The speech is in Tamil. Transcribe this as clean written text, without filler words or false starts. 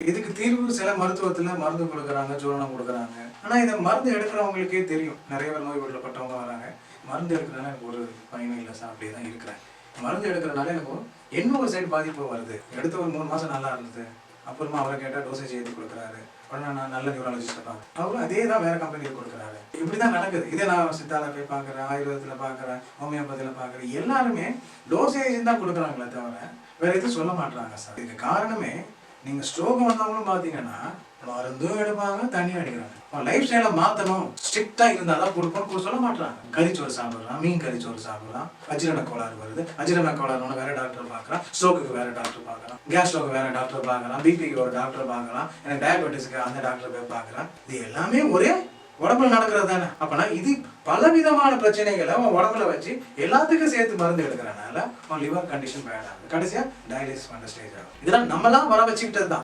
இதுக்கு தீர்வு சில மருத்துவத்துல மருந்து கொடுக்குறாங்க, சூரணம் கொடுக்குறாங்க. ஆனா இத மருந்து எடுக்கிறவங்களுக்கே தெரியும். நிறைய பேர் நோய்வாய்ப்பட்டவங்க வராங்க. மருந்து எடுக்கிறதுனால எனக்கு ஒரு பயனும் இல்ல சார், அப்படியே தான் இருக்கிறேன். மருந்து எடுக்கிறதுனால எனக்கு என்ன ஒரு சைடு பாதிப்பு வருது. எடுத்த ஒரு 3 மாசம் நல்லா இருந்தது. அப்புறமா அவரை கேட்டா டோசேஜ் ஏத்தி கொடுக்குறாரு. உடனே நான் நல்ல நியூராலஜிஸ்ட்டை பார்த்தேன். அவரும் அதே தான் வேற கம்பெனிக்கு கொடுக்குறாரு. இப்படிதான் நடக்குது. இதே நான் சித்தால போய் பார்க்குறேன், ஆயுர்வேதத்துல பார்க்குறேன், ஹோமியோபதியில பார்க்குறேன். எல்லாருமே டோசேஜ் தான் கொடுக்குறாங்களே தவிர வேற எதுவும் சொல்ல மாட்டாங்க சார். இதுக்கு காரணமே நீங்க ஸ்ட்ரோக் வந்தவங்களும் பார்த்தீங்கன்னா மருந்தும் எடுப்பாங்க, தண்ணியும் அடிக்கிறாங்க. லைஃப் ஸ்டைலை மாற்றணும், ஸ்ட்ரிக்டா இருந்தால் தான் கொடுப்போம்னு சொல்ல மாட்டாங்க. கறிச்சோறு சாப்பிட்றான், மீன் கறிச்சோறு சாப்பிட்றான், அஜீரண கோளாறு வருது. அஜீரண கோளாறுன்னு வேற டாக்டர் பார்க்குறான், ஸ்ட்ரோக்குக்கு வேற டாக்டர் பார்க்குறான், கேஸ் ஸ்ட்ரோக்கு வேற டாக்டர் பார்க்குறான், பிபிக்கு ஒரு டாக்டர் பார்க்குறான், எனக்கு டயபெட்டிஸ்க்கு அந்த டாக்டர் போய் பார்க்குறான். இது எல்லாமே ஒரே உடம்புல நடக்கிறது தானே. அப்பனா இது பலவிதமான பிரச்சனைகளை அவன் உடம்புல வச்சு எல்லாத்துக்கும் சேர்த்து மருந்து எடுக்கிறனால அவன் லிவர் கண்டிஷன் பேட் ஆகுது. கடைசியா டயாலிசிஸ் பண்ற ஸ்டேஜ் ஆகும். இதெல்லாம் நம்மளாம் வர வச்சுக்கிட்டது தான்.